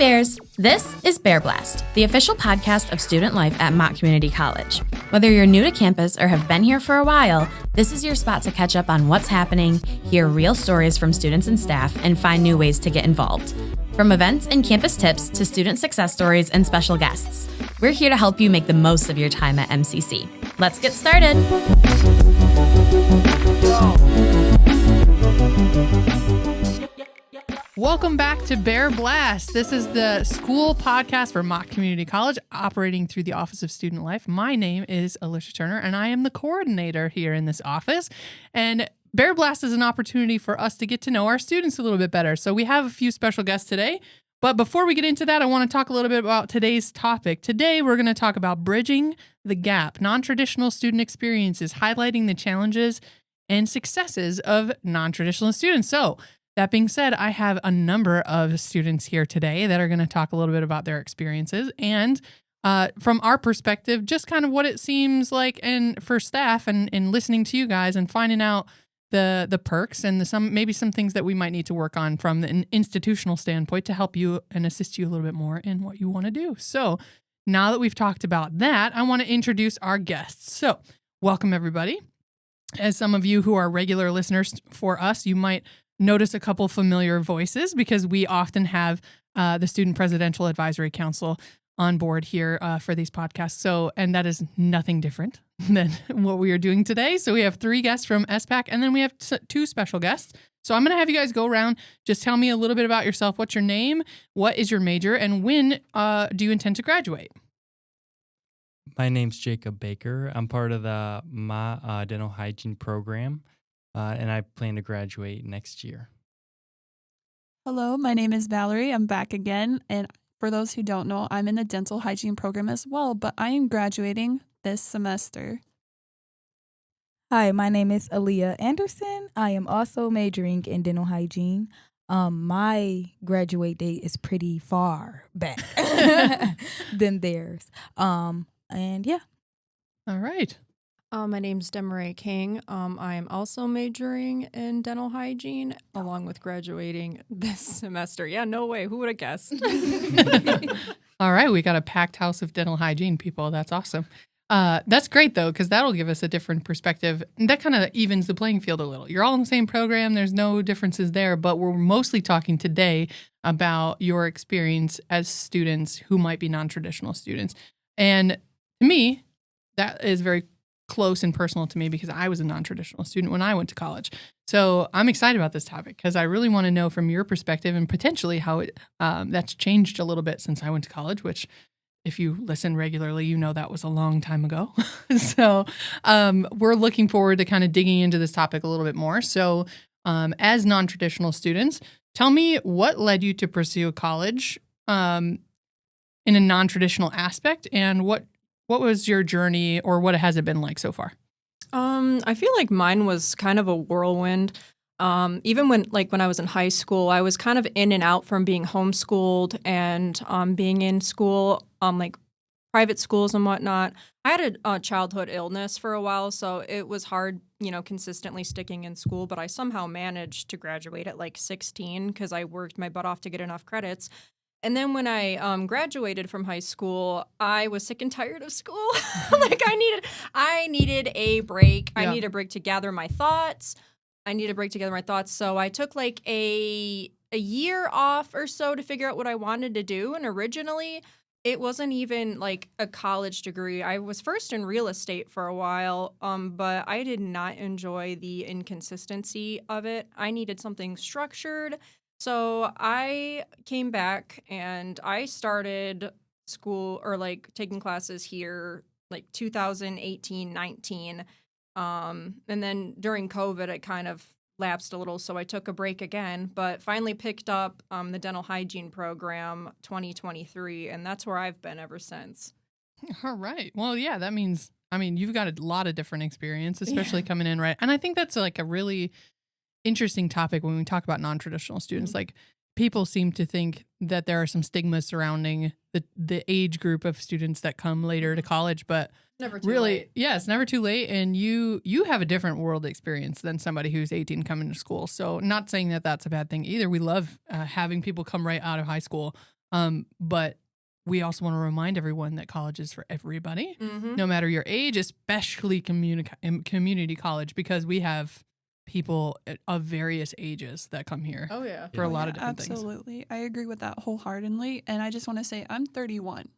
Bears! This is Bear Blast, the official podcast of student life at Mott Community College. Whether you're new to campus or have been here for a while, this is your spot to catch up on what's happening, hear real stories from students and staff, and find new ways to get involved. From events and campus tips to student success stories and special guests, we're here to help you make the most of your time at MCC. Let's get started! Welcome back to Bear Blast. This is the school podcast for Mott Community College, operating through the Office of Student Life. My name is Alyshia Turner, and I am the coordinator here in this office. And Bear Blast is an opportunity for us to get to know our students a little bit better. So we have a few special guests today. But before we get into that, I want to talk a little bit about today's topic. Today, we're going to talk about bridging the gap, non-traditional student experiences, highlighting the challenges and successes of non-traditional students. So that being said, I have a number of students here today that are going to talk a little bit about their experiences and from our perspective, just kind of what it seems like and for staff and listening to you guys and finding out the perks and maybe some things that we might need to work on from an institutional standpoint to help you and assist you a little bit more in what you want to do. So now that we've talked about that, I want to introduce our guests. So welcome, everybody. As some of you who are regular listeners for us, you might notice a couple familiar voices because we often have the Student Presidential Advisory Council on board here for these podcasts. So, and that is nothing different than what we are doing today. So we have 3 guests from SPAC, and then we have 2 special guests. So I'm going to have you guys go around, just tell me a little bit about yourself. What's your name? What is your major? And when do you intend to graduate? My name's Jacob Baker. I'm part of the Mott Dental Hygiene program, and I plan to graduate next year. Hello, my name is Valerie. I'm back again. And for those who don't know, I'm in the dental hygiene program as well, but I am graduating this semester. Hi, my name is Alyshia Anderson. I am also majoring in dental hygiene. My graduate date is pretty far back than theirs. And yeah. All right. My name's Demaray King. I am also majoring in dental hygiene along with graduating this semester. Yeah, no way. Who would have guessed? All right. We got a packed house of dental hygiene people. That's awesome. That's great, though, because that'll give us a different perspective. And that kind of evens the playing field a little. You're all in the same program. There's no differences there. But we're mostly talking today about your experience as students who might be non-traditional students. And to me, that is very close and personal to me because I was a non-traditional student when I went to college. So I'm excited about this topic because I really want to know from your perspective and potentially how that's changed a little bit since I went to college, which if you listen regularly, you know that was a long time ago. So we're looking forward to kind of digging into this topic a little bit more. So as non-traditional students, tell me what led you to pursue college in a non-traditional aspect and what was your journey or what has it been like so far? I feel like mine was kind of a whirlwind. Even when I was in high school, I was kind of in and out from being homeschooled and being in school, like private schools and whatnot. I had a childhood illness for a while, so it was hard, consistently sticking in school. But I somehow managed to graduate at like 16 because I worked my butt off to get enough credits. And then when I graduated from high school, I was sick and tired of school. I needed a break. Yeah. I needed a break to gather my thoughts. So I took like a year off or so to figure out what I wanted to do. And originally, it wasn't even like a college degree. I was first in real estate for a while, but I did not enjoy the inconsistency of it. I needed something structured. So I came back and I started school or like taking classes here like 2018, 19. And then during COVID, it kind of lapsed a little. So I took a break again, but finally picked up the dental hygiene program 2023. And that's where I've been ever since. All right. Well, yeah, that means, you've got a lot of different experience, especially coming in, right? And I think that's like a really interesting topic when we talk about non-traditional students. Mm-hmm. Like people seem to think that there are some stigmas surrounding the age group of students that come later to college, but never too really, late. Yeah, it's never too late. And you have a different world experience than somebody who's 18 coming to school. So not saying that that's a bad thing either. We love having people come right out of high school But we also want to remind everyone that college is for everybody, no matter your age, especially community college, because we have people of various ages that come here Oh yeah. for a lot of different things. Absolutely. I agree with that wholeheartedly. And I just want to say I'm 31.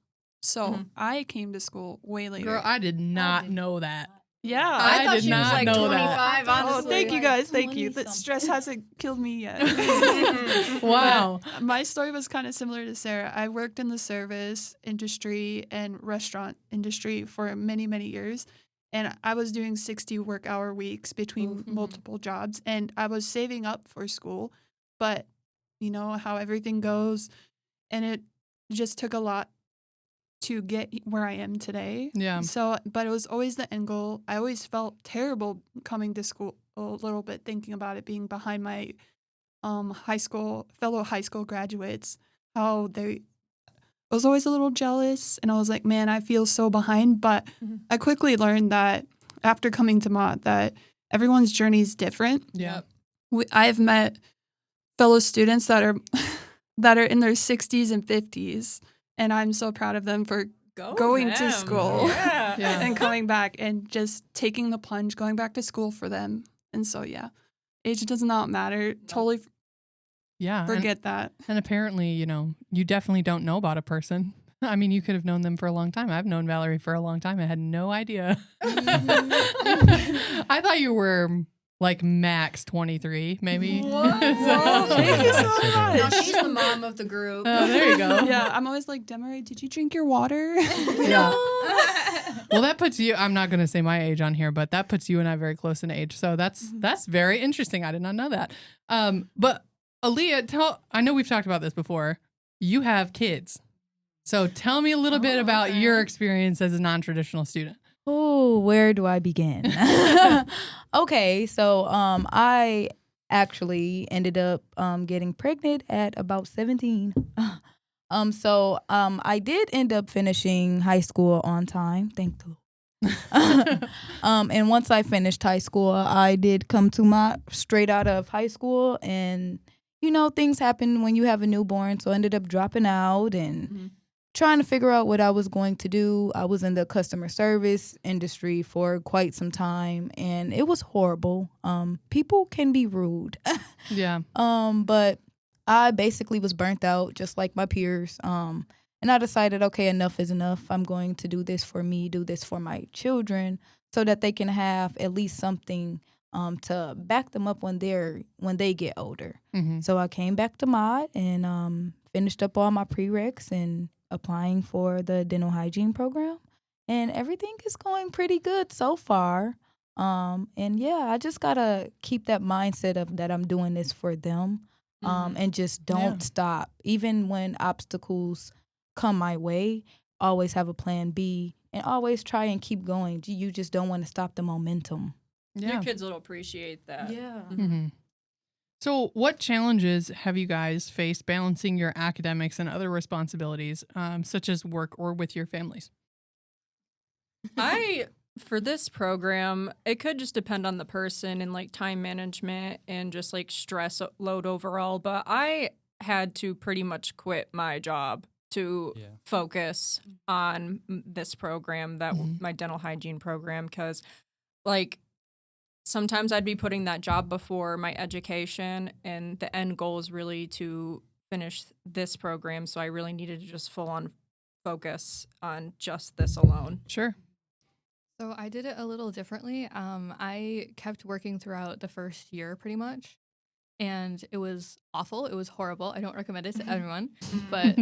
So I came to school way later. Girl, I did not know that. yeah. I thought did she was not like know that. 25, Oh, honestly. thank you guys. Thank you. 20 The stress hasn't killed me yet. Wow. But my story was kind of similar to Sarah. I worked in the service industry and restaurant industry for many, many years. And I was doing 60 work hour weeks between multiple jobs. And I was saving up for school. But you know how everything goes. And it just took a lot to get where I am today. Yeah. So, but it was always the end goal. I always felt terrible coming to school a little bit, thinking about it, being behind my fellow high school graduates. How I was always a little jealous, and I was like, man, I feel so behind. But I quickly learned that after coming to Mott, that everyone's journey is different. Yeah. I've met fellow students that are that are in their 60s and 50s. And I'm so proud of them for going to school Yeah. and coming back and just taking the plunge, going back to school for them. And so, yeah, age does not matter. Totally Yeah. forget that. And apparently, you definitely don't know about a person. I mean, you could have known them for a long time. I've known Valerie for a long time. I had no idea. I thought you were like max 23, maybe. Whoa, thank you so No, much. she's the mom of the group. Oh, there you go. Yeah, I'm always like, Demaray, did you drink your water? Yeah. Well, that puts you, I'm not going to say my age on here, but that puts you and I very close in age. So that's very interesting. I did not know that. But Aaliyah, I know we've talked about this before. You have kids. So tell me a little bit about your experience as a non-traditional student. Oh, where do I begin? Okay, so I actually ended up getting pregnant at about 17. So I did end up finishing high school on time, thank the Lord. And once I finished high school, I did come to Mott straight out of high school, and things happen when you have a newborn, so I ended up dropping out and trying to figure out what I was going to do. I was in the customer service industry for quite some time, and it was horrible. People can be rude. Yeah. But I basically was burnt out, just like my peers. And I decided, okay, enough is enough. I'm going to do this for me, do this for my children, so that they can have at least something to back them up when they get older. So I came back to Mott and finished up all my prereqs and applying for the dental hygiene program, and everything is going pretty good so far. And yeah, I just gotta keep that mindset of that I'm doing this for them, and just don't stop. Even when obstacles come my way, always have a plan B and always try and keep going. You just don't want to stop the momentum. Yeah. Your kids will appreciate that. Yeah. So what challenges have you guys faced balancing your academics and other responsibilities, such as work or with your families? For this program, it could just depend on the person and like time management and just like stress load overall. But I had to pretty much quit my job to focus on this program, my dental hygiene program, because like sometimes I'd be putting that job before my education, and the end goal is really to finish this program. So I really needed to just full on focus on just this alone. Sure. So I did it a little differently. I kept working throughout the first year pretty much, and it was awful. It was horrible. I don't recommend it to everyone. But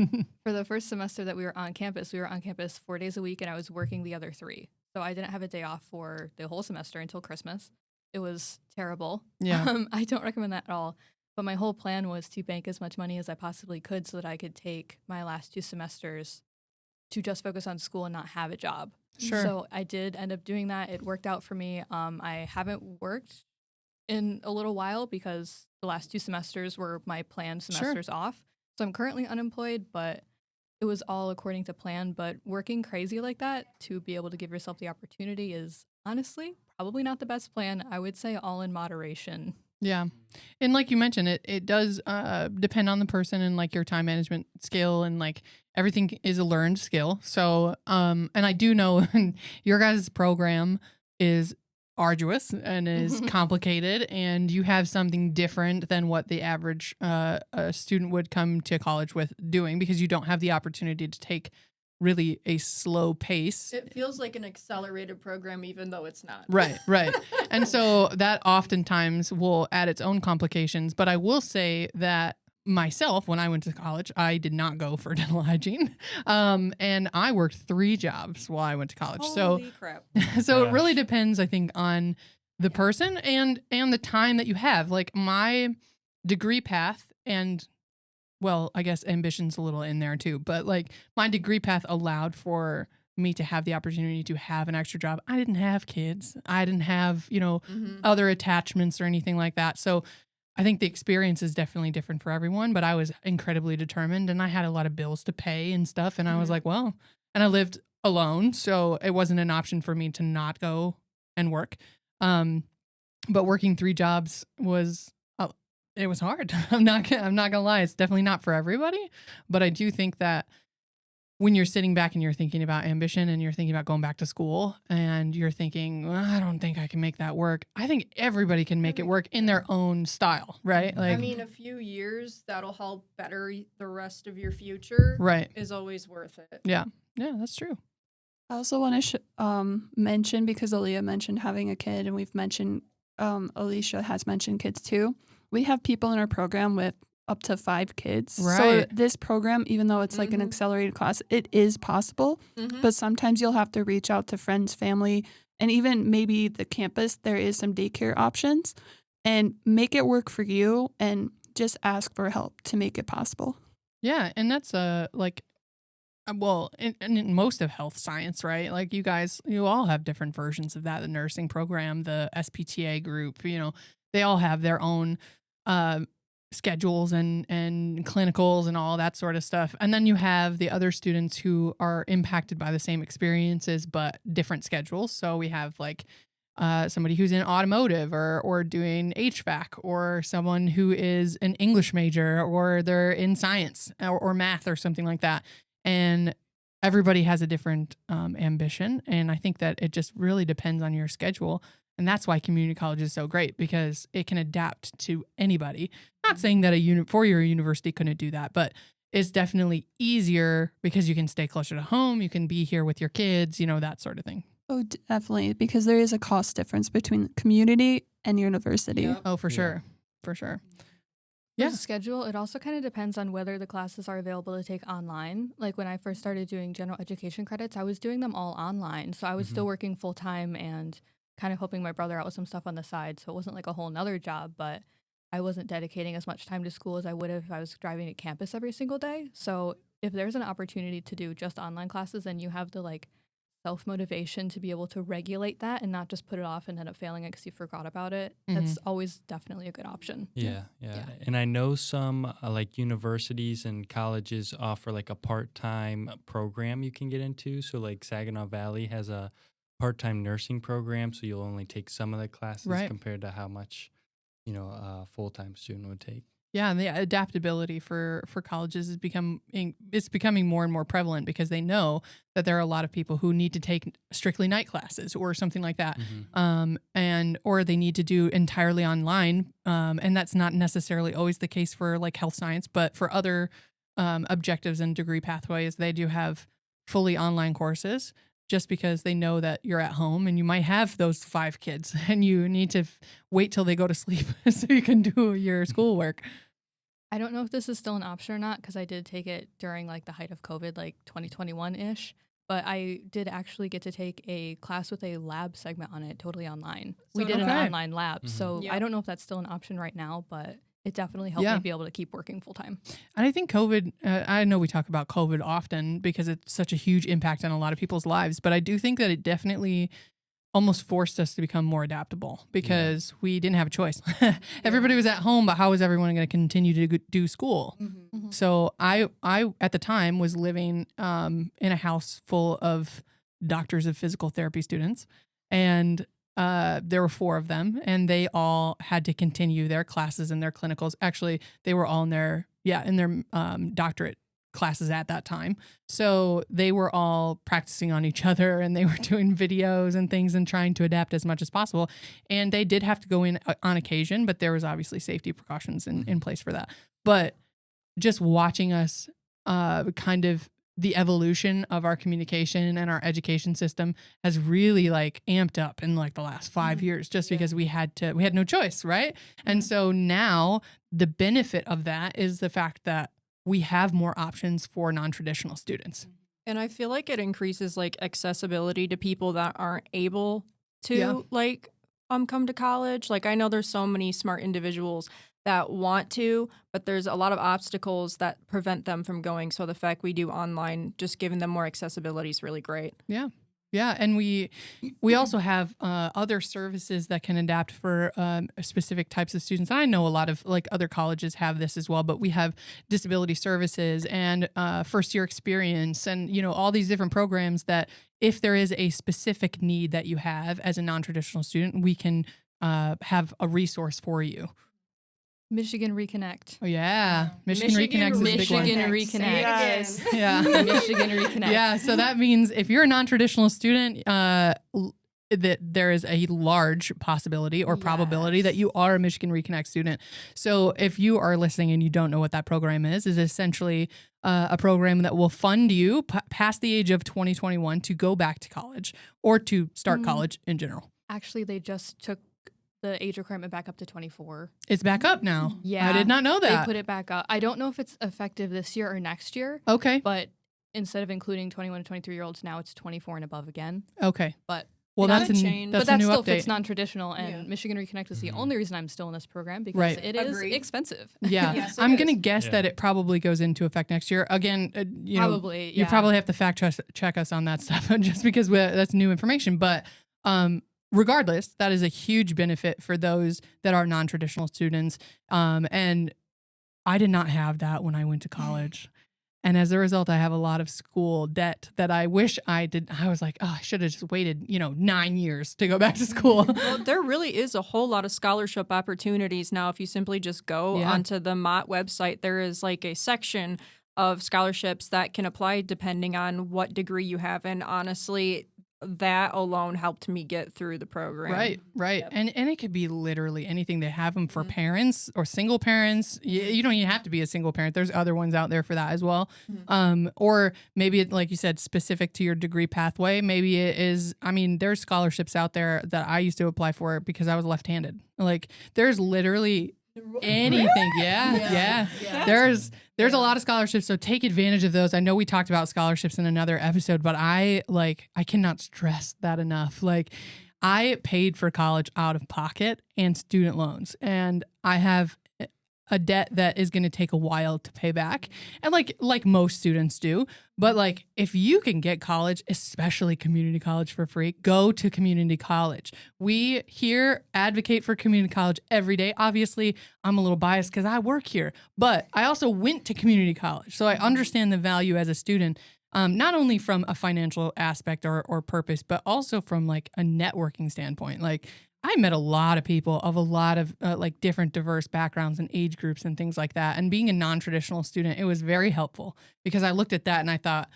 for the first semester that we were on campus 4 days a week, and I was working the other 3. So I didn't have a day off for the whole semester until Christmas. It was terrible. Yeah. I don't recommend that at all. But my whole plan was to bank as much money as I possibly could so that I could take my last 2 semesters to just focus on school and not have a job. Sure. So I did end up doing that. It worked out for me. I haven't worked in a little while because the last 2 semesters were my planned semesters off. So I'm currently unemployed, but it was all according to plan. But working crazy like that to be able to give yourself the opportunity is honestly probably not the best plan. I would say all in moderation Yeah. And like you mentioned, it does depend on the person and like your time management skill, and like everything is a learned skill. So, and I do know your guys' program is arduous and is complicated, and you have something different than what the average student would come to college with doing, because you don't have the opportunity to take really a slow pace. It feels like an accelerated program, even though it's not. Right. And so that oftentimes will add its own complications. But I will say that myself, when I went to college, I did not go for dental hygiene. And I worked 3 jobs while I went to college. Holy crap. So it really depends, I think, on the person and the time that you have. Like my degree path, and well, I guess ambition's a little in there too, but like my degree path allowed for me to have the opportunity to have an extra job. I didn't have kids. I didn't have, other attachments or anything like that. So I think the experience is definitely different for everyone, but I was incredibly determined, and I had a lot of bills to pay and stuff. And I was like, well, and I lived alone, so it wasn't an option for me to not go and work. But working 3 jobs was, it was hard. I'm not gonna lie. It's definitely not for everybody, but I do think that when you're sitting back and you're thinking about ambition and you're thinking about going back to school and you're thinking, well, I don't think I can make that work. I think everybody can make it work in their own style, right? Like, I mean, a few years that'll help better the rest of your future. Right. Is always worth it. Yeah, that's true. I also want to mention, because Aaliyah mentioned having a kid, and we've mentioned, Alyshia has mentioned kids too. We have people in our program with up to 5 kids. Right. So this program, even though it's like an accelerated class, it is possible. But sometimes you'll have to reach out to friends, family, and even maybe the campus. There is some daycare options, and make it work for you, and just ask for help to make it possible. Yeah, and that's in most of health science, right? Like you all have different versions of that. The nursing program, the SPTA group, they all have their own schedules and clinicals and all that sort of stuff. And then you have the other students who are impacted by the same experiences, but different schedules. So we have like somebody who's in automotive or doing HVAC, or someone who is an English major, or they're in science or math or something like that. And everybody has a different ambition. And I think that it just really depends on your schedule. And that's why community college is so great, because it can adapt to anybody. Not saying that a 4-year university couldn't do that, but it's definitely easier because you can stay closer to home. You can be here with your kids, that sort of thing. Oh, definitely, because there is a cost difference between community and university. Yep. Oh, for sure. For sure. Yeah. Yeah. The schedule, it also kind of depends on whether the classes are available to take online. Like when I first started doing general education credits, I was doing them all online. So I was still working full time and kind of helping my brother out with some stuff on the side. So it wasn't like a whole nother job, but I wasn't dedicating as much time to school as I would have if I was driving to campus every single day. So if there's an opportunity to do just online classes, then you have the like self-motivation to be able to regulate that and not just put it off and end up failing it because you forgot about it. That's always definitely a good option. Yeah. And I know some like universities and colleges offer like a part-time program you can get into. So like Saginaw Valley has a part-time nursing program, so you'll only take some of the classes compared to how much, a full-time student would take. Yeah, and the adaptability for colleges is becoming more and more prevalent, because they know that there are a lot of people who need to take strictly night classes or something like that, or they need to do entirely online, and that's not necessarily always the case for like health science, but for other objectives and degree pathways, they do have fully online courses. Just because they know that you're at home and you might have those 5 kids and you need to wait till they go to sleep so you can do your schoolwork. I don't know if this is still an option or not, because I did take it during like the height of COVID, like 2021-ish. But I did actually get to take a class with a lab segment on it, totally online. We did an online lab. So I don't know if that's still an option right now, but it definitely helped me be able to keep working full time. And I think COVID, I know we talk about COVID often because it's such a huge impact on a lot of people's lives, but I do think that it definitely almost forced us to become more adaptable, because we didn't have a choice. Everybody was at home, but how was everyone going to continue to do school? So I at the time was living in a house full of doctors of physical therapy students, and there were 4 of them, and they all had to continue their classes and their clinicals. Actually, they were all in their doctorate classes at that time. So they were all practicing on each other, and they were doing videos and things and trying to adapt as much as possible. And they did have to go in on occasion, but there was obviously safety precautions in place for that. But just watching us kind of the evolution of our communication and our education system has really like amped up in like the last 5 years, just because we had no choice, right? And so now the benefit of that is the fact that we have more options for non-traditional students. And I feel like it increases like accessibility to people that aren't able to come to college. Like I know there's so many smart individuals that want to, but there's a lot of obstacles that prevent them from going. So the fact we do online, just giving them more accessibility is really great. Yeah. Yeah. And we also have other services that can adapt for specific types of students. And I know a lot of like other colleges have this as well, but we have disability services and first year experience and, you know, all these different programs that if there is a specific need that you have as a non-traditional student, we can have a resource for you. Michigan Reconnect. Oh yeah, Michigan Reconnect is a big one. Michigan Reconnect. Yes. Yeah, Michigan Reconnect. yeah. So that means if you're a non-traditional student, that there is a large possibility or probability that you are a Michigan Reconnect student. So if you are listening and you don't know what that program is essentially a program that will fund you past the age of 2021 to go back to college or to start college in general. Actually, they just took the age requirement back up to 24. It's back up now. Yeah. I did not know that. They put it back up. I don't know if it's effective this year or next year. Okay. But instead of including 21 to 23-year-olds, now it's 24 and above again. Okay. But well, They that's gotta a change. that's but that a new still update. fits non-traditional, and Michigan Reconnect is the only reason I'm still in this program because Right. it is Agreed. expensive. Yeah, Yes, it I'm is. gonna guess Yeah. that it probably goes into effect next year. Again, you know, Probably, you yeah. probably have to fact check us on that stuff just because that's new information. But regardless, that is a huge benefit for those that are non-traditional students. And I did not have that when I went to college. And as a result, I have a lot of school debt that I wish I did. I was like, oh, I should have just waited, 9 years to go back to school. Well, there really is a whole lot of scholarship opportunities now. If you simply just go onto the Mott website, there is like a section of scholarships that can apply depending on what degree you have. And honestly, that alone helped me get through the program. Right. Yep. And it could be literally anything. They have them for parents or single parents. You don't even have to be a single parent. There's other ones out there for that as well. Or maybe, like you said, specific to your degree pathway. Maybe it is, there's scholarships out there that I used to apply for because I was left-handed. Like there's literally anything. Yeah. There's a lot of scholarships, so take advantage of those. I know we talked about scholarships in another episode, but I cannot stress that enough. Like I paid for college out of pocket and student loans, and I have a debt that is going to take a while to pay back. And like most students do, but like if you can get college, especially community college for free, go to community college. We here advocate for community college every day. Obviously, I'm a little biased because I work here, but I also went to community college. So I understand the value as a student, not only from a financial aspect or purpose, but also from like a networking standpoint. Like I met a lot of people of a lot of different diverse backgrounds and age groups and things like that. And being a non-traditional student, it was very helpful because I looked at that and I thought,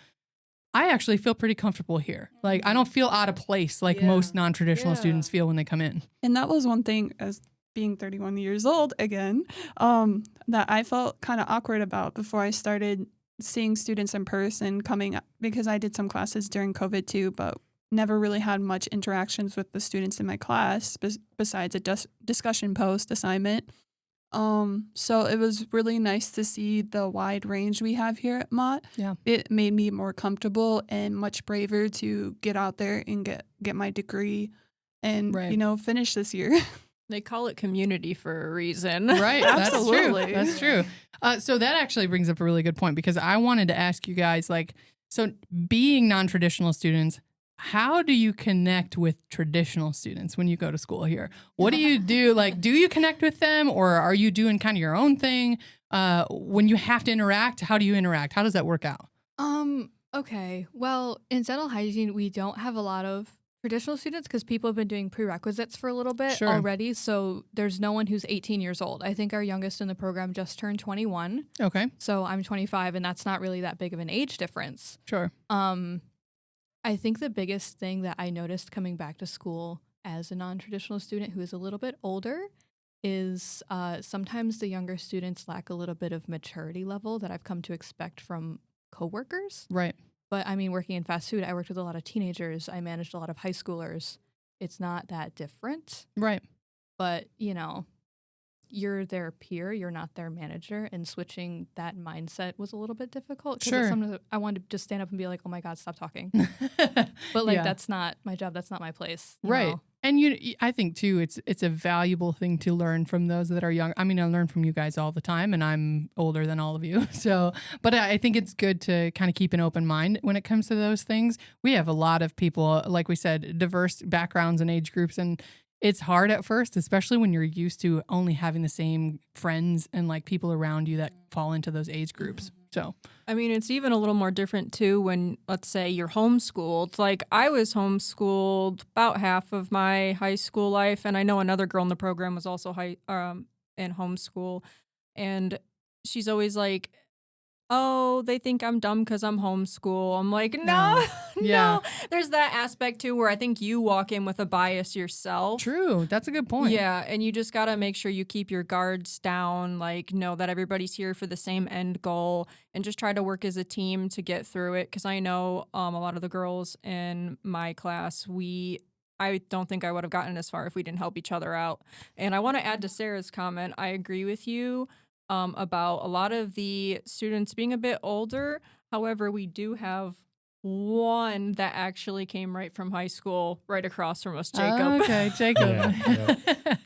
I actually feel pretty comfortable here. Like I don't feel out of place like most non-traditional students feel when they come in. And that was one thing, as being 31 years old again, that I felt kind of awkward about before I started seeing students in person coming up, because I did some classes during COVID too, but never really had much interactions with the students in my class besides a discussion post assignment. So it was really nice to see the wide range we have here at Mott. Yeah. It made me more comfortable and much braver to get out there and get my degree and, finish this year. They call it community for a reason. Right. Absolutely. That's true. So that actually brings up a really good point because I wanted to ask you guys, so being non-traditional students, how do you connect with traditional students when you go to school here? What do you do? Do you connect with them or are you doing kind of your own thing? When you have to interact, how do you interact? How does that work out? Okay. Well, in dental hygiene, we don't have a lot of traditional students, because people have been doing prerequisites for a little bit Sure. already. So there's no one who's 18 years old. I think our youngest in the program just turned 21. Okay. So I'm 25, and that's not really that big of an age difference. Sure. I think the biggest thing that I noticed coming back to school as a non-traditional student who is a little bit older is sometimes the younger students lack a little bit of maturity level that I've come to expect from coworkers. Right. But I mean, working in fast food, I worked with a lot of teenagers. I managed a lot of high schoolers. It's not that different. Right. But, you know, you're their peer, you're not their manager. And switching that mindset was a little bit difficult. Sure. Sometimes I wanted to just stand up and be like, oh my God, stop talking. But like, Yeah. that's not my job. That's not my place. you Right. know? And I think too, it's a valuable thing to learn from those that are young. I mean, I learn from you guys all the time, and I'm older than all of you. So, but I think it's good to kind of keep an open mind when it comes to those things. We have a lot of people, like we said, diverse backgrounds and age groups, and it's hard at first, especially when you're used to only having the same friends and like people around you that fall into those age groups. So, I mean, it's even a little more different too when, let's say, you're homeschooled. Like, I was homeschooled about half of my high school life, and I know another girl in the program was also in homeschool, and she's always like, "Oh, they think I'm dumb because I'm homeschool." I'm like, no, Yeah. no. There's that aspect too where I think you walk in with a bias yourself. true. That's a good point. Yeah, and you just got to make sure you keep your guards down, like know that everybody's here for the same end goal, and just try to work as a team to get through it. Because I know a lot of the girls in my class, I don't think I would have gotten as far if we didn't help each other out. And I want to add to Sarah's comment. I agree with you about a lot of the students being a bit older. However, we do have one that actually came right from high school, right across from us, Jacob. Okay, Jacob. Yeah,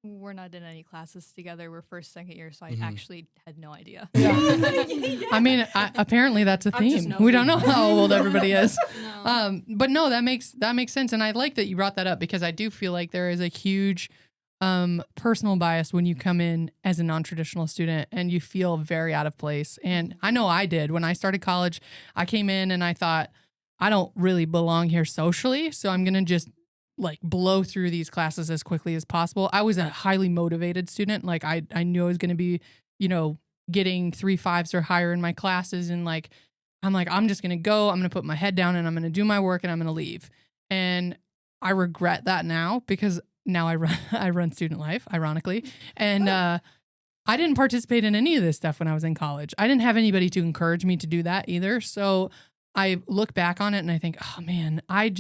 Well, we're not in any classes together. We're first, second year. So I actually had no idea. I mean, apparently that's a I'm just theme. We don't know nosy. how old everybody is. No. But no, that makes sense, and I like that you brought that up because I do feel like there is a huge personal bias when you come in as a non-traditional student and you feel very out of place. And I know I did when I started college. I came in and I thought, I don't really belong here socially, so I'm gonna just like blow through these classes as quickly as possible. I was a highly motivated student. Like I knew I was gonna be, getting 3 5s or higher in my classes, and I'm just gonna go. I'm gonna put my head down and I'm gonna do my work and I'm gonna leave. And I regret that now because now I run student life, ironically, and I didn't participate in any of this stuff when I was in college. I didn't have anybody to encourage me to do that either. So I look back on it and I think, oh man, I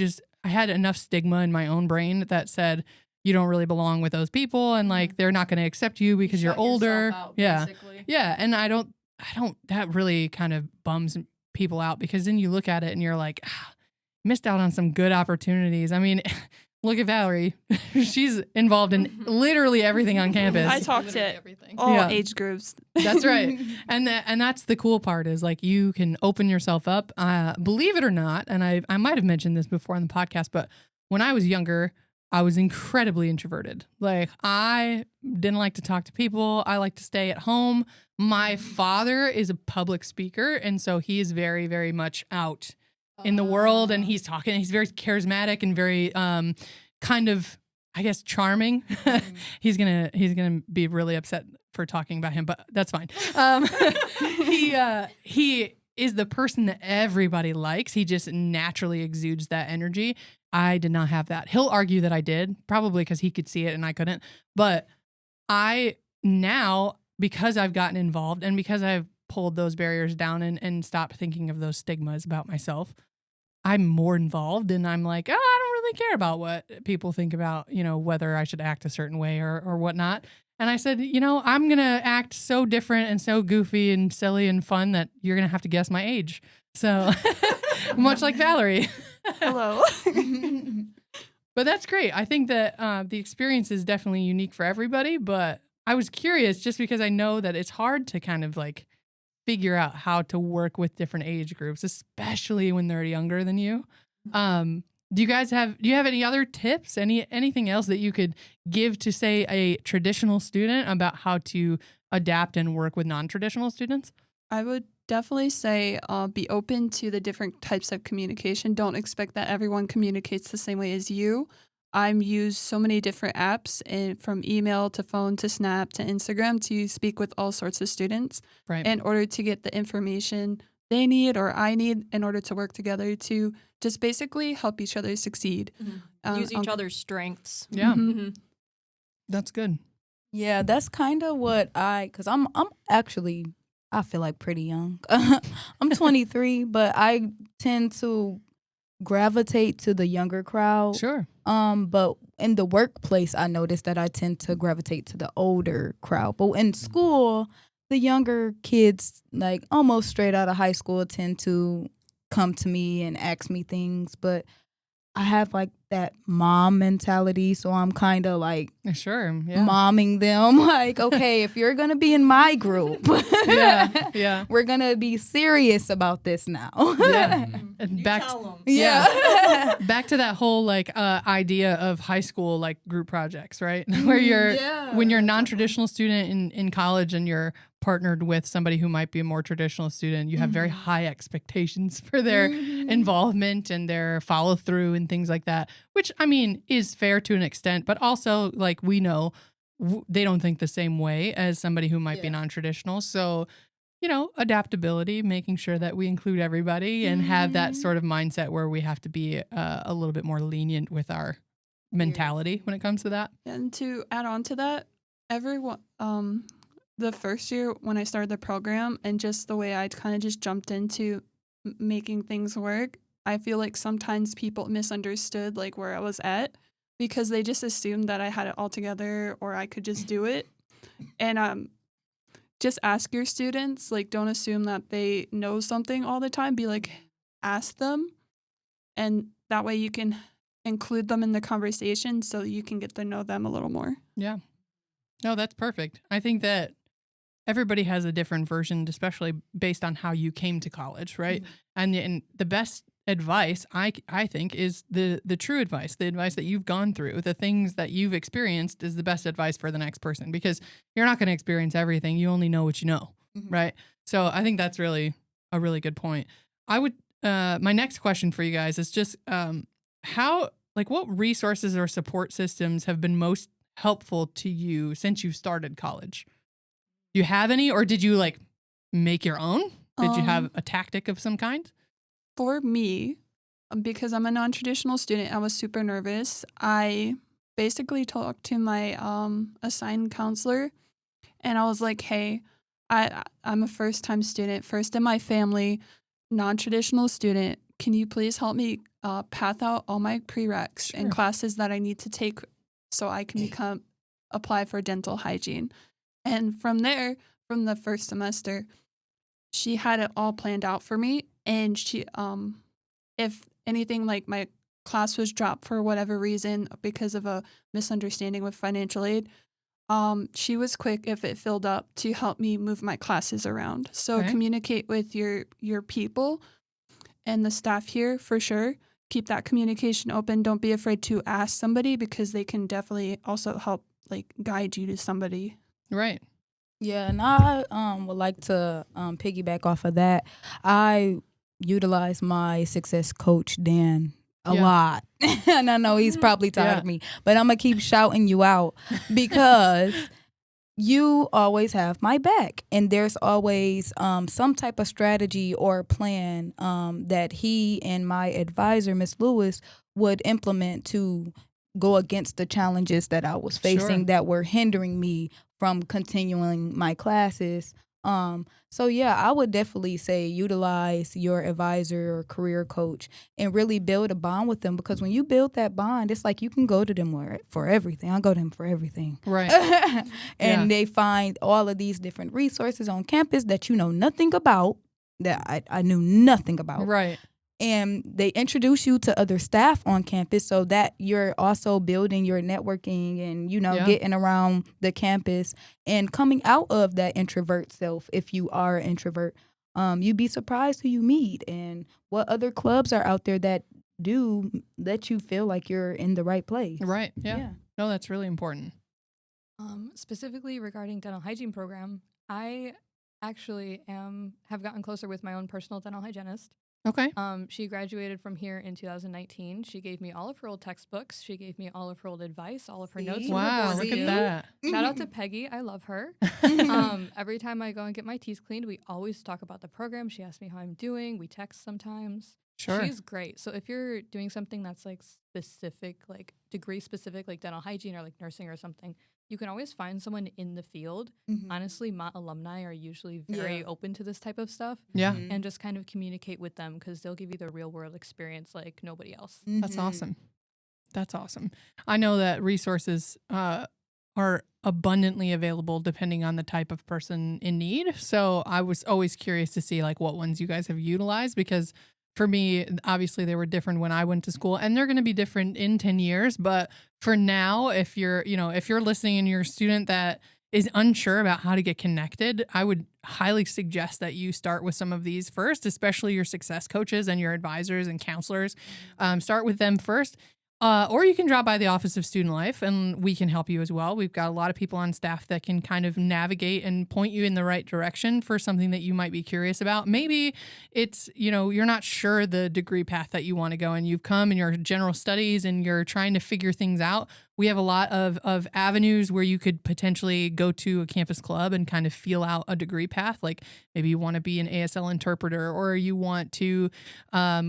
had enough stigma in my own brain that said you don't really belong with those people, and like they're not going to accept you because you're older. Yeah. And I don't. That really kind of bums people out because then you look at it and you're like, missed out on some good opportunities. I mean, look at Valerie. She's involved in literally everything on campus. I talk Literally to everything. all Yeah. age groups. That's right. And that's the cool part is like you can open yourself up. Believe it or not, and I might have mentioned this before on the podcast, but when I was younger, I was incredibly introverted. Like I didn't like to talk to people. I like to stay at home. My father is a public speaker, and so he is very, very much out in the world, and he's talking. He's very charismatic and very kind of, I guess, charming. He's gonna be really upset for talking about him, but that's fine. He is the person that everybody likes. He just naturally exudes that energy. I did not have that. He'll argue that I did, probably because he could see it and I couldn't. But I now, because I've gotten involved and because I've pulled those barriers down and stopped thinking of those stigmas about myself, I'm more involved and I'm like, oh, I don't really care about what people think about, whether I should act a certain way or whatnot. And I said, I'm going to act so different and so goofy and silly and fun that you're going to have to guess my age. So much like Valerie. Hello. But that's great. I think that the experience is definitely unique for everybody. But I was curious just because I know that it's hard to kind of like figure out how to work with different age groups, especially when they're younger than you. Do you have any other tips? Anything else that you could give to, say, a traditional student about how to adapt and work with non-traditional students? I would definitely say be open to the different types of communication. Don't expect that everyone communicates the same way as you. I'm used so many different apps, from email to phone to Snap to Instagram, to speak with all sorts of students Right. in order to get the information they need or I need in order to work together to just basically help each other succeed. Use each other's strengths. Yeah. Mhm. That's good. Yeah, that's kind of what cause I'm actually, I feel like pretty young. I'm 23, but I tend to gravitate to the younger crowd. Sure. But in the workplace, I noticed that I tend to gravitate to the older crowd. But in school, the younger kids, like almost straight out of high school, tend to come to me and ask me things. But I have like that mom mentality, so I'm kind of like Sure. Yeah. momming them. Like, okay, if you're gonna be in my group, Yeah. we're gonna be serious about this now. Yeah. And back Yeah. back to that whole like idea of high school like group projects, right? Where you're when you're a non-traditional student in college and you're partnered with somebody who might be a more traditional student, you have very high expectations for their involvement and their follow through and things like that, which I mean is fair to an extent, but also like we know they don't think the same way as somebody who might be non-traditional. So, you know, adaptability, making sure that we include everybody and have that sort of mindset where we have to be a little bit more lenient with our mentality when it comes to that. And to add on to that, everyone, the first year when I started the program and just the way I kind of just jumped into making things work, I feel like sometimes people misunderstood like where I was at because they just assumed that I had it all together or I could just do it. And just ask your students, like don't assume that they know something all the time. Be like, ask them. And that way you can include them in the conversation so you can get to know them a little more. Yeah. No, that's perfect. I think that everybody has a different version, especially based on how you came to college, right? And the best advice, I think, is the true advice, the advice that you've gone through, the things that you've experienced is the best advice for the next person because you're not going to experience everything. You only know what you know, right? So I think that's really a really good point. I would, my next question for you guys is just what resources or support systems have been most helpful to you since you started college? Do you have any, or did you like make your own? Did you have a tactic of some kind? For me, because I'm a non-traditional student, I was super nervous. I basically talked to my assigned counselor, and I was like, hey, I'm a first-time student, first in my family, non-traditional student. Can you please help me path out all my prereqs and classes that I need to take so I can apply for dental hygiene? And from there, from the first semester, she had it all planned out for me. And she, if anything, like my class was dropped for whatever reason because of a misunderstanding with financial aid, she was quick if it filled up to help me move my classes around. So communicate with your people and the staff here for sure. Keep that communication open. Don't be afraid to ask somebody because they can definitely also help like guide you to somebody. Right. Yeah, and I would like to piggyback off of that. I utilize my success coach, Dan, a lot. And I know he's probably tired of me, but I'm going to keep shouting you out because you always have my back. And there's always some type of strategy or plan that he and my advisor, Miss Lewis, would implement to go against the challenges that I was facing that were hindering me from continuing my classes. So yeah, I would definitely say utilize your advisor or career coach and really build a bond with them, because when you build that bond, it's like you can go to them for everything. I go to them for everything. Right. And they find all of these different resources on campus that you know nothing about, that I knew nothing about. Right. And they introduce you to other staff on campus so that you're also building your networking and, getting around the campus and coming out of that introvert self. If you are an introvert, you'd be surprised who you meet and what other clubs are out there that do let you feel like you're in the right place. Right. Yeah. No, that's really important. Specifically regarding dental hygiene program, I actually have gotten closer with my own personal dental hygienist. Okay. She graduated from here in 2019. She gave me all of her old textbooks. She gave me all of her old advice, all of her notes. from her Wow, board look at review. that. Shout out to Peggy. I love her. Every time I go and get my teeth cleaned, we always talk about the program. She asks me how I'm doing. We text sometimes. Sure. She's great. So if you're doing something that's like specific, like degree specific, like dental hygiene or like nursing or something, you can always find someone in the field. Honestly, Mott alumni are usually very open to this type of stuff. Yeah. And just kind of communicate with them because they'll give you the real world experience like nobody else. That's awesome. That's awesome. I know that resources are abundantly available depending on the type of person in need. So I was always curious to see like what ones you guys have utilized, because for me, obviously they were different when I went to school, and they're going to be different in 10 years. But for now, if you're listening and you're a student that is unsure about how to get connected, I would highly suggest that you start with some of these first, especially your success coaches and your advisors and counselors. Start with them first. Or you can drop by the Office of Student Life and we can help you as well. We've got a lot of people on staff that can kind of navigate and point you in the right direction for something that you might be curious about. Maybe it's, you're not sure the degree path that you want to go and you've come in your general studies and you're trying to figure things out. We have a lot of avenues where you could potentially go to a campus club and kind of feel out a degree path. Like maybe you want to be an ASL interpreter or you want to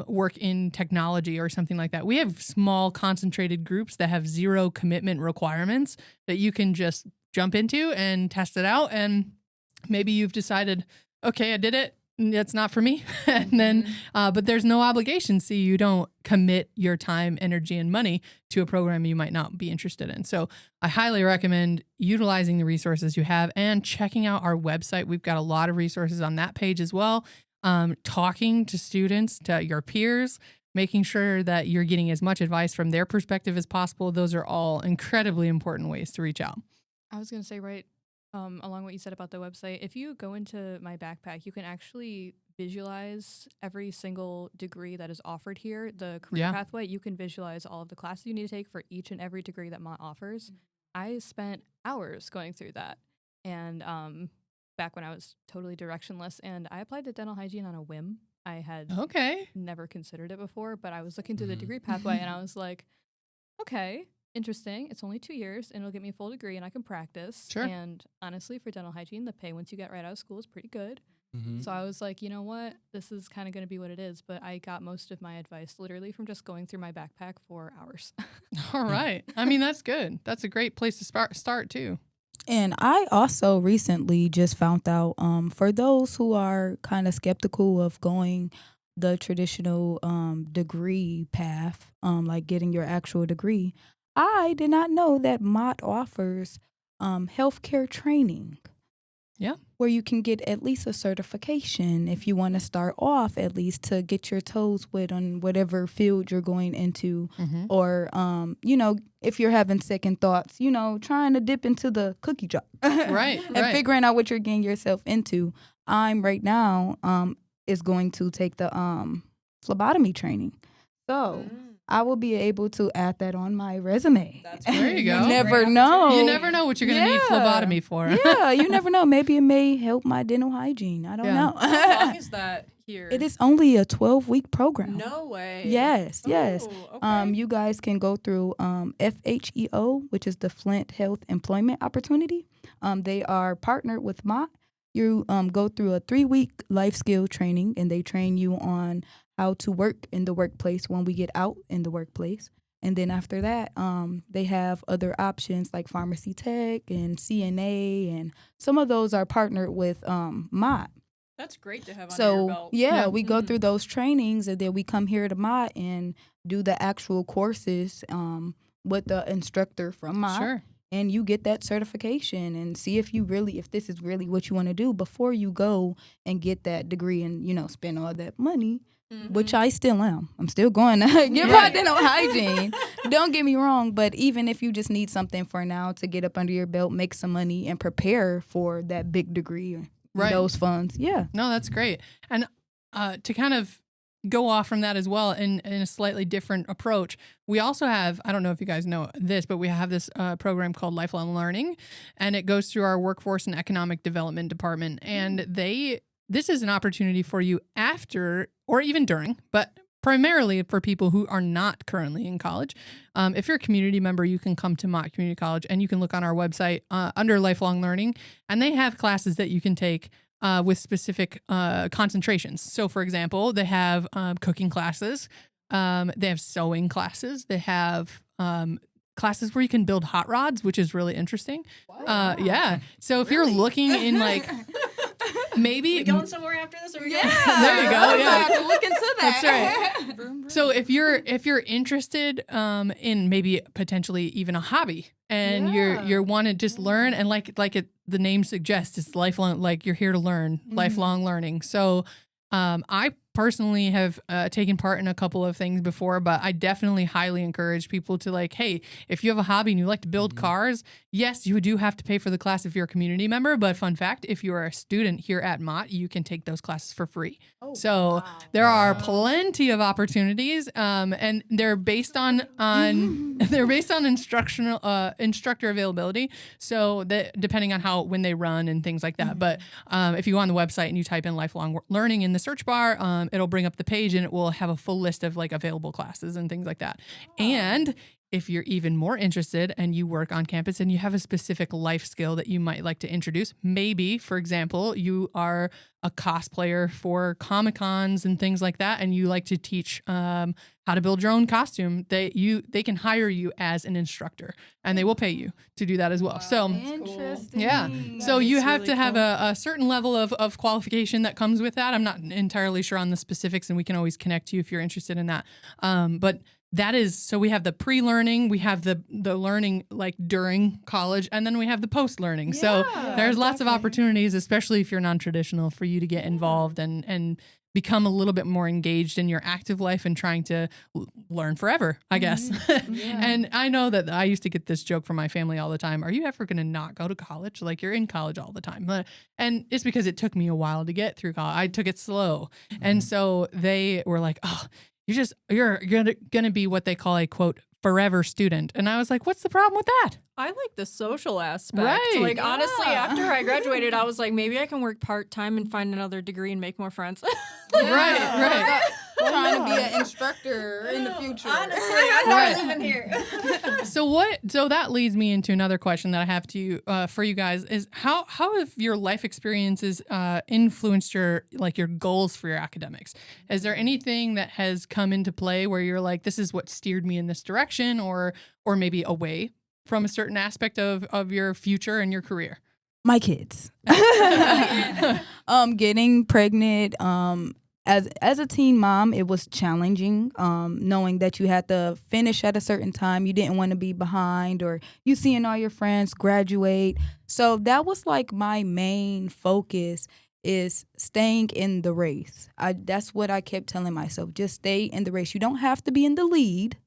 work in technology or something like that. We have small concentrated groups that have zero commitment requirements that you can just jump into and test it out. And maybe you've decided, okay, I did it. It's not for me. And then, but there's no obligation. See, you don't commit your time, energy, and money to a program you might not be interested in. So I highly recommend utilizing the resources you have and checking out our website. We've got a lot of resources on that page as well. Talking to students, to your peers, making sure that you're getting as much advice from their perspective as possible. Those are all incredibly important ways to reach out. I was going to say, along what you said about the website, if you go into my backpack, you can actually visualize every single degree that is offered here, the career pathway. You can visualize all of the classes you need to take for each and every degree that Mott offers. I spent hours going through that. And back when I was totally directionless, and I applied to dental hygiene on a whim. I had never considered it before, but I was looking through the degree pathway and I was like, okay, interesting. It's only 2 years and it'll get me a full degree and I can practice. Sure. And honestly, for dental hygiene, the pay once you get right out of school is pretty good. So I was like, you know what? This is kind of going to be what it is. But I got most of my advice literally from just going through my backpack for hours. All right. I mean, that's good. That's a great place to start too. And I also recently just found out, for those who are kind of skeptical of going the traditional degree path, like getting your actual degree, I did not know that Mott offers healthcare training. Yeah. Where you can get at least a certification if you want to start off, at least to get your toes wet on whatever field you're going into. Or, if you're having second thoughts, trying to dip into the cookie jar. Right. And figuring out what you're getting yourself into. I'm right now is going to take the phlebotomy training. So I will be able to add that on my resume. There you go. You never know. You never know what you're going to need phlebotomy for. Yeah, you never know. Maybe it may help my dental hygiene. I don't know. How long is that here? It is only a 12-week program. No way. Yes. Okay. You guys can go through FHEO, which is the Flint Health Employment Opportunity. They are partnered with Mott. You go through a 3-week life skill training, and they train you on how to work in the workplace when we get out in the workplace. And then after that, they have other options like pharmacy tech and CNA, and some of those are partnered with Mott. That's great to have on your belt. So, we go through those trainings, and then we come here to Mott and do the actual courses with the instructor from Mott. Sure. And you get that certification and see if this is really what you want to do before you go and get that degree and, spend all that money. Which I still am. I'm still going to get my dental hygiene. Don't get me wrong, but even if you just need something for now to get up under your belt, make some money, and prepare for that big degree or those funds. Yeah. No, that's great. And to kind of go off from that as well in a slightly different approach. We also have, I don't know if you guys know this, but we have this program called Lifelong Learning, and it goes through our Workforce and Economic Development Department. And this is an opportunity for you after or even during, but primarily for people who are not currently in college. If you're a community member, you can come to Mott Community College, and you can look on our website under Lifelong Learning, and they have classes that you can take with specific concentrations. So, for example, they have cooking classes, they have sewing classes, they have classes where you can build hot rods, which is really interesting. Yeah. So if you're looking in like maybe We going somewhere after this? Or we there you go. Yeah. have to look into that. That's right. So if you're interested in maybe potentially even a hobby, and you want to just learn, and the name suggests, it's lifelong, like you're here to learn, lifelong learning. So I personally have taken part in a couple of things before, but I definitely highly encourage people to like, hey, if you have a hobby and you like to build cars, yes, you do have to pay for the class if you're a community member. But fun fact, if you are a student here at Mott, you can take those classes for free. There are plenty of opportunities, and they're based on they're based on instructor availability. So that depending on when they run and things like that. But if you go on the website and you type in lifelong learning in the search bar, it'll bring up the page, and it will have a full list of like available classes and things like that. And if you're even more interested and you work on campus and you have a specific life skill that you might like to introduce, maybe, for example, you are a cosplayer for Comic-Cons and things like that, and you like to teach how to build your own costume, they can hire you as an instructor, and they will pay you to do that as well. So Interesting. yeah. So you have to have a certain level of qualification that comes with that. I'm not entirely sure on the specifics, and we can always connect you if you're interested in that. But that is, so we have the pre-learning, we have the learning like during college, and then we have the post-learning. So there's lots of opportunities, especially if you're non-traditional, for you to get involved and become a little bit more engaged in your active life and trying to learn forever, I guess. And I know that I used to get this joke from my family all the time. Are you ever going to not go to college? Like, you're in college all the time. And it's because it took me a while to get through college. I took it slow. And so they were like, oh, you're gonna be what they call a, quote, forever student. And I was like, what's the problem with that? I like the social aspect. Right. Like, honestly, after I graduated, I was like, maybe I can work part-time and find another degree and make more friends. Right. Trying to be an instructor in the future. Honestly, I'm not living here. So that leads me into another question that I have to you for you guys is how have your life experiences influenced your goals for your academics? Is there anything that has come into play where you're like, this is what steered me in this direction, or maybe away from a certain aspect of your future and your career? My kids. Getting pregnant, as a teen mom, it was challenging, knowing that you had to finish at a certain time. You didn't want to be behind, or you seeing all your friends graduate. So that was like my main focus, is staying in the race. That's what I kept telling myself. Just stay in the race. You don't have to be in the lead.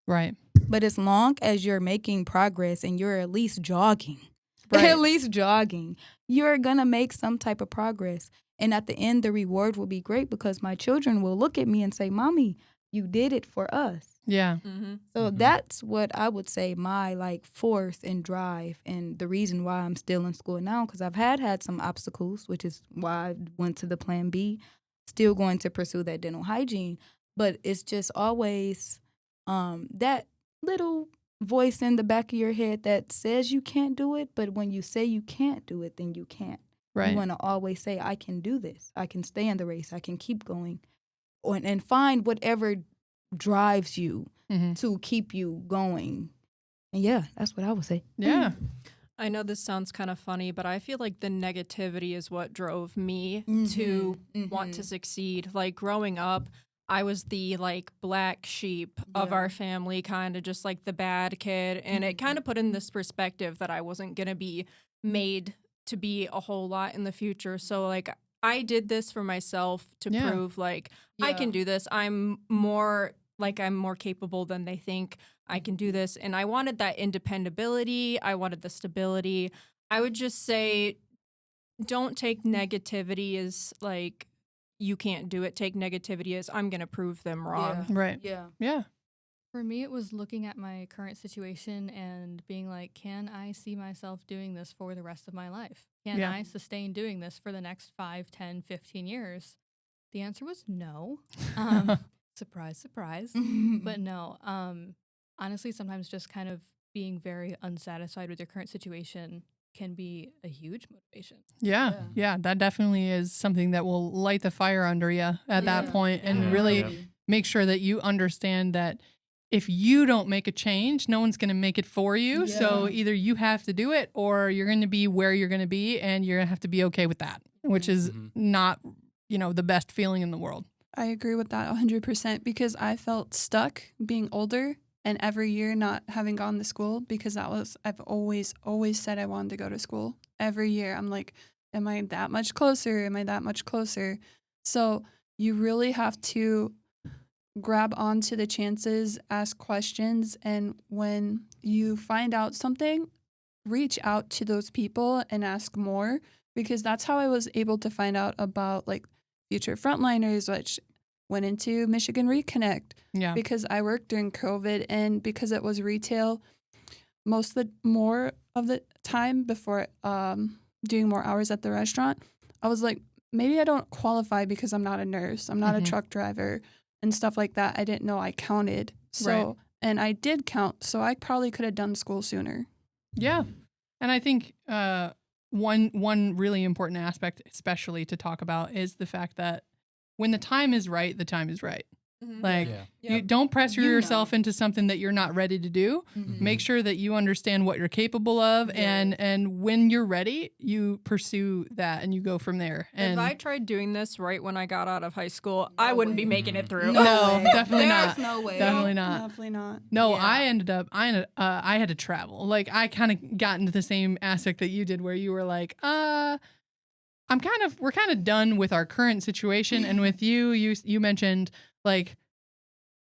Right. But as long as you're making progress and you're at least jogging, you're going to make some type of progress. And at the end, the reward will be great, because my children will look at me and say, Mommy, you did it for us. Yeah. So that's what I would say my force and drive, and the reason why I'm still in school now, because I've had some obstacles, which is why I went to the plan B, still going to pursue that dental hygiene. But it's just always that little voice in the back of your head that says you can't do it, but when you say you can't do it, then you can't. Right. You want to always say, I can do this. I can stay in the race. I can keep going. And find whatever drives you to keep you going. And yeah, that's what I would say. Yeah. I know this sounds kind of funny, but I feel like the negativity is what drove me to want to succeed. Like, growing up, I was the black sheep of our family, kind of just like the bad kid. And it kind of put in this perspective that I wasn't going to be made to be a whole lot in the future. So I did this for myself to prove I can do this. I'm more capable than they think. I can do this. And I wanted that independability. I wanted the stability. I would just say, don't take negativity as you can't do it, take negativity as I'm going to prove them wrong. Right. Yeah. Yeah. For me, it was looking at my current situation and being like, can I see myself doing this for the rest of my life? Can Yeah. I sustain doing this for the next 5, 10, 15 years? The answer was no. Surprise, surprise. But no, honestly, sometimes just kind of being very unsatisfied with your current situation can be a huge motivation. Yeah. That definitely is something that will light the fire under you at that point and Yeah. really Yeah. make sure that you understand that if you don't make a change, no one's going to make it for you. So either you have to do it or you're going to be where you're going to be and you're going to have to be okay with that, which is not, the best feeling in the world. I agree with that 100% because I felt stuck being older and every year not having gone to school because I've always said I wanted to go to school. Every year I'm like, am I that much closer? Am I that much closer? So you really have to grab onto the chances, ask questions, and when you find out something, reach out to those people and ask more because that's how I was able to find out about like future frontliners, which went into Michigan Reconnect because I worked during COVID and because it was retail more of the time before doing more hours at the restaurant, I was like, maybe I don't qualify because I'm not a nurse, I'm not a truck driver and stuff like that. I didn't know I counted. So, and I did count, so I probably could have done school sooner. Yeah. And I think one really important aspect, especially to talk about, is the fact that when the time is right, the time is right. Like, you don't pressure yourself into something that you're not ready to do. Make sure that you understand what you're capable of, and when you're ready, you pursue that and you go from there. And if I tried doing this right when I got out of high school, I wouldn't be making it through. No, definitely not. No way. Definitely not. Definitely not. No, Yeah. I had to travel. Like, I kind of got into the same aspect that you did, where you were like, we're kind of done with our current situation. And with you mentioned, like,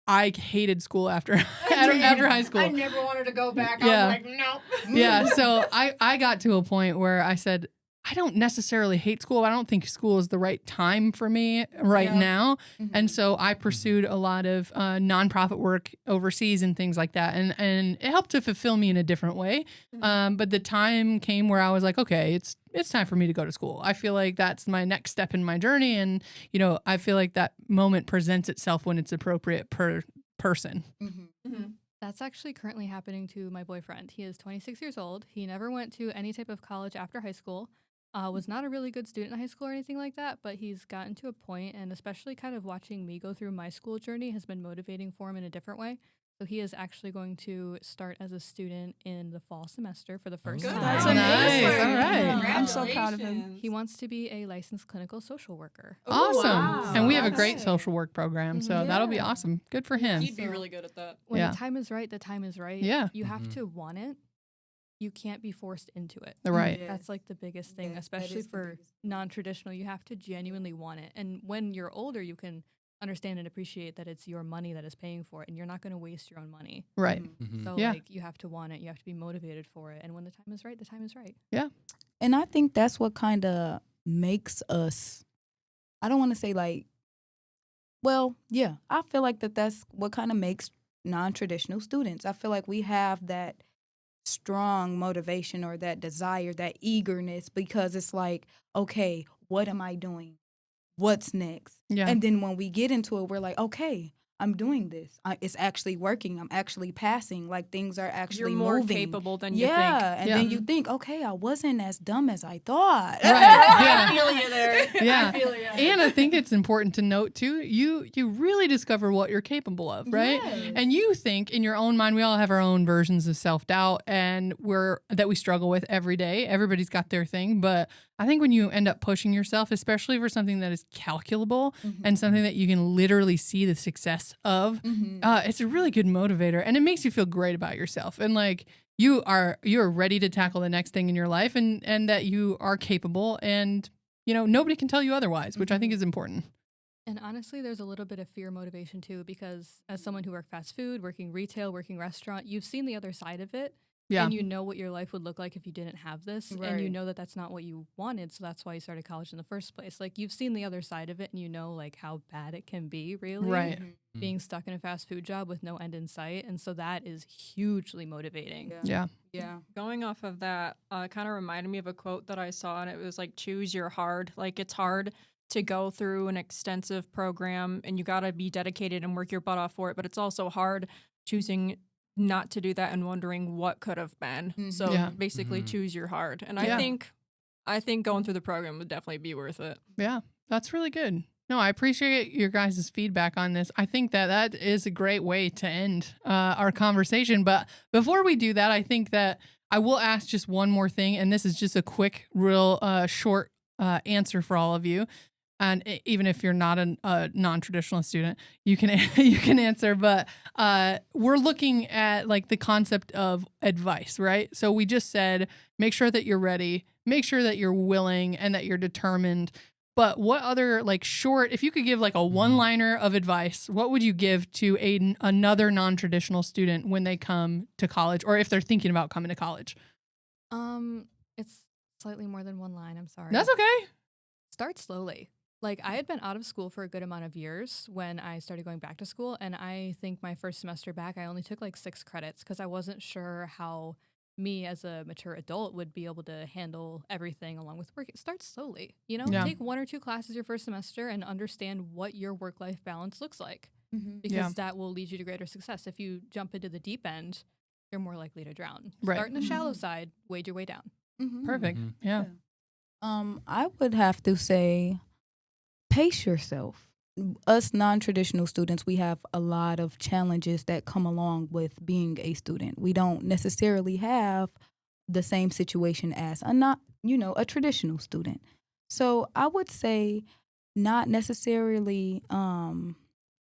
I hated school after high school. I never wanted to go back. Yeah. I'm like, no. Yeah, so I got to a point where I said, I don't necessarily hate school. I don't think school is the right time for me right now. And so I pursued a lot of nonprofit work overseas and things like that. And it helped to fulfill me in a different way. But the time came where I was like, okay, it's time for me to go to school. I feel like that's my next step in my journey. And, I feel like that moment presents itself when it's appropriate per person. That's actually currently happening to my boyfriend. He is 26 years old. He never went to any type of college after high school. Was not a really good student in high school or anything like that, but he's gotten to a point, and especially kind of watching me go through my school journey has been motivating for him in a different way. So he is actually going to start as a student in the fall semester for the first time. That's Nice. amazing. All right. I'm so proud of him. He wants to be a licensed clinical social worker. Awesome. wow. And we have a That's great it. social work program, so that'll be awesome. Good for him. He'd be really good at that. When Yeah. the time is right, the time is right. Yeah. You have to want it. You can't be forced into it. Right. Yeah. That's like the biggest thing, Yeah, that especially is the for biggest non-traditional. You have to genuinely want it. And when you're older, you can understand and appreciate that it's your money that is paying for it, and you're not going to waste your own money. Right. So Yeah. like you have to want it. You have to be motivated for it. And when the time is right, the time is right. And I think that's what kind of makes us, I don't want to say like, well, yeah, I feel like that's what kind of makes non-traditional students. I feel like we have that strong motivation or that desire, that eagerness, because it's like, okay, what am I doing? What's next? Yeah. And then when we get into it, we're like, okay, I'm doing this. It's actually working. I'm actually passing. Like, things are actually You're more moving. capable than you Yeah, think. and Yeah. then you think, okay, I wasn't as dumb as I thought. Right. Yeah. I feel you there. Yeah. I feel you. And I think it's important to note too, you really discover what you're capable of, right? Yes. And you think in your own mind, we all have our own versions of self-doubt and that we struggle with every day. Everybody's got their thing, but I think when you end up pushing yourself, especially for something that is calculable and something that you can literally see the success of, it's a really good motivator, and it makes you feel great about yourself. And like you're ready to tackle the next thing in your life, and that you are capable, and nobody can tell you otherwise, which I think is important. And honestly, there's a little bit of fear motivation too, because as someone who worked fast food, working retail, working restaurant, you've seen the other side of it. Yeah. And you know what your life would look like if you didn't have this. And you Right. know that that's not what you wanted. So that's why you started college in the first place. Like, you've seen the other side of it, and you know, like, how bad it can be, really. Right. Being stuck in a fast food job with no end in sight. And so that is hugely motivating. Yeah. Yeah. Going off of that, kind of reminded me of a quote that I saw, and it was like, choose your hard. Like, it's hard to go through an extensive program, and you got to be dedicated and work your butt off for it. But it's also hard choosing not to do that and wondering what could have been. So Yeah. basically, choose your hard. And Yeah. I think going through the program would definitely be worth it. Yeah, that's really good. No, I appreciate your guys' feedback on this. I think that is a great way to end our conversation. But before we do that, I think that I will ask just one more thing. And this is just a quick, real short answer for all of you. And even if you're not a non-traditional student, you can you can answer. But we're looking at like the concept of advice, right? So we just said, make sure that you're ready, make sure that you're willing, and that you're determined. But what other like short, if you could give like a one-liner of advice, what would you give to another non-traditional student when they come to college, or if they're thinking about coming to college? It's slightly more than one line. I'm sorry. That's okay. Start slowly. Like, I had been out of school for a good amount of years when I started going back to school. And I think my first semester back, I only took like 6 credits because I wasn't sure how me as a mature adult would be able to handle everything along with work. It starts slowly, you know, Yeah. take 1 or 2 classes your first semester and understand what your work-life balance looks like, because Yeah. that will lead you to greater success. If you jump into the deep end, you're more likely to drown. Right. Start in the shallow side, wade your way down. Perfect. Yeah. I would have to say, pace yourself. Us non-traditional students, we have a lot of challenges that come along with being a student. We don't necessarily have the same situation as a traditional student. So I would say not necessarily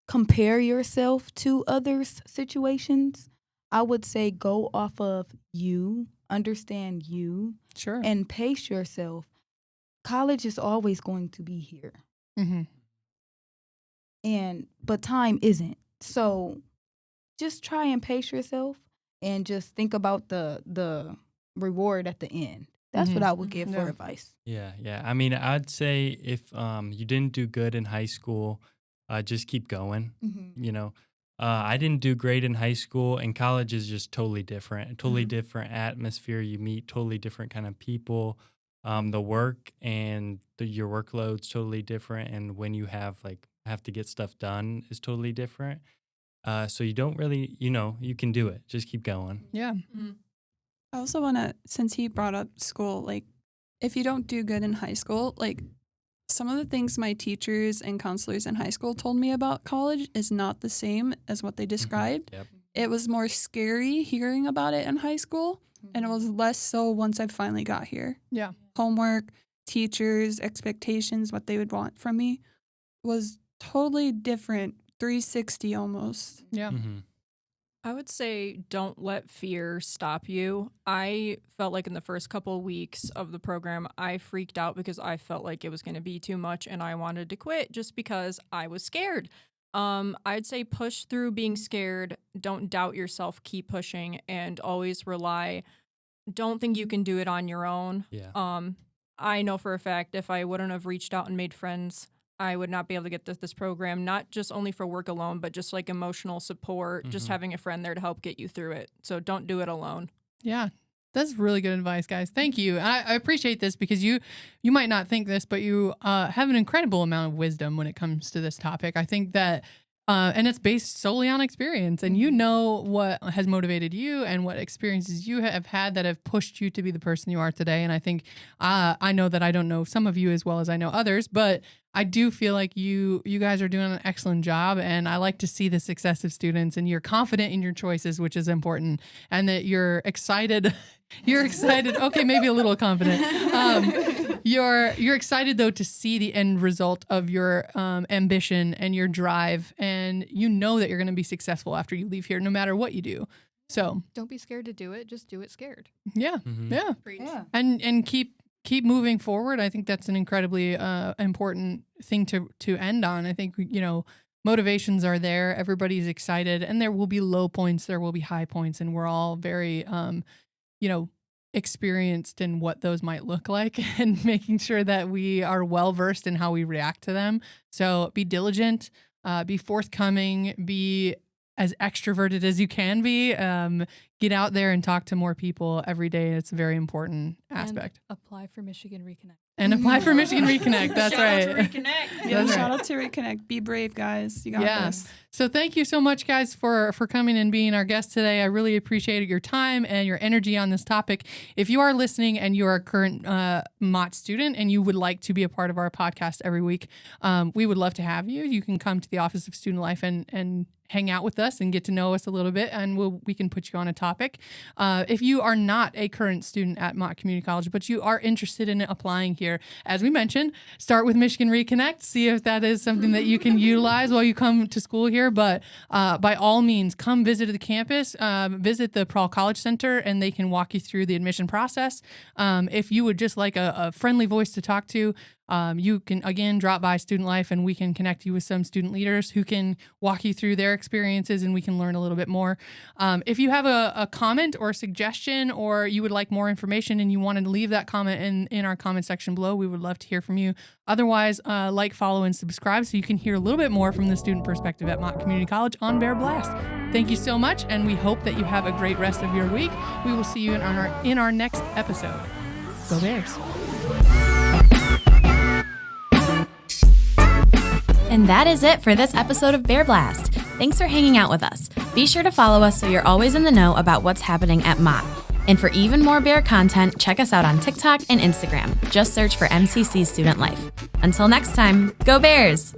compare yourself to others' situations. I would say go off of you, understand you, Sure. and pace yourself. College is always going to be here. Mm-hmm. But time isn't. So just try and pace yourself and just think about the reward at the end. That's what I would give for Yeah. advice. Yeah. I mean, I'd say if you didn't do good in high school, just keep going. You know, I didn't do great in high school, and college is just totally different. Totally different atmosphere. You meet totally different kind of people. The work and your workload's totally different, and when you have to get stuff done is totally different. So you don't really, you can do it. Just keep going. Yeah. I also want to, since he brought up school, like, if you don't do good in high school, like, some of the things my teachers and counselors in high school told me about college is not the same as what they described. Yep. It was more scary hearing about it in high school, and it was less so once I finally got here. Yeah. Homework, teachers, expectations, what they would want from me was totally different, 360 almost. Yeah. I would say don't let fear stop you. I felt like in the first couple of weeks of the program, I freaked out because I felt like it was going to be too much and I wanted to quit just because I was scared. I'd say push through being scared. Don't doubt yourself. Keep pushing and always rely. Don't think you can do it on your own. Yeah. I know for a fact if I wouldn't have reached out and made friends, I would not be able to get this program, not just only for work alone, but just like emotional support, just having a friend there to help get you through it. So don't do it alone. Yeah. That's really good advice, guys. Thank you. I appreciate this because you might not think this, but you have an incredible amount of wisdom when it comes to this topic. I think that, and it's based solely on experience, and you know what has motivated you and what experiences you have had that have pushed you to be the person you are today. And I think I know that I don't know some of you as well as I know others, but I do feel like you guys are doing an excellent job, and I like to see the success of students, and you're confident in your choices, which is important, and that you're excited. You're excited. Okay, maybe a little confident. You're excited though to see the end result of your ambition and your drive, and you know that you're going to be successful after you leave here, no matter what you do. So Don't be scared to do it. Just do it scared. yeah, yeah, Yeah. and keep moving forward. I think that's an incredibly important thing to end on. I think motivations are there. Everybody's excited, and there will be low points, there will be high points, and we're all very experienced in what those might look like and making sure that we are well versed in how we react to them. So be diligent, be forthcoming, be as extroverted as you can be. Get out there and talk to more people every day. It's a very important aspect. And apply for Michigan Reconnect. And apply for Michigan Reconnect. That's right. Shout out to Reconnect. Yeah, shout out to Reconnect. Be brave, guys. You got this. So thank you so much, guys, for coming and being our guest today. I really appreciated your time and your energy on this topic. If you are listening and you are a current Mott student and you would like to be a part of our podcast every week, we would love to have you. You can come to the Office of Student Life and hang out with us and get to know us a little bit, and we can put you on a topic. If you are not a current student at Mott Community College, but you are interested in applying here, as we mentioned, start with Michigan Reconnect, see if that is something that you can utilize while you come to school here. But by all means, come visit the campus, visit the Prahl College Center, and they can walk you through the admission process. If you would just like a friendly voice to talk to, you can, again, drop by Student Life and we can connect you with some student leaders who can walk you through their experiences and we can learn a little bit more. If you have a comment or a suggestion or you would like more information and you wanted to leave that comment in our comment section below, we would love to hear from you. Otherwise, like, follow, and subscribe so you can hear a little bit more from the student perspective at Mott Community College on Bear Blast. Thank you so much, and we hope that you have a great rest of your week. We will see you in our next episode. Go Bears! And that is it for this episode of Bear Blast. Thanks for hanging out with us. Be sure to follow us so you're always in the know about what's happening at Mott. And for even more Bear content, check us out on TikTok and Instagram. Just search for MCC Student Life. Until next time, go Bears!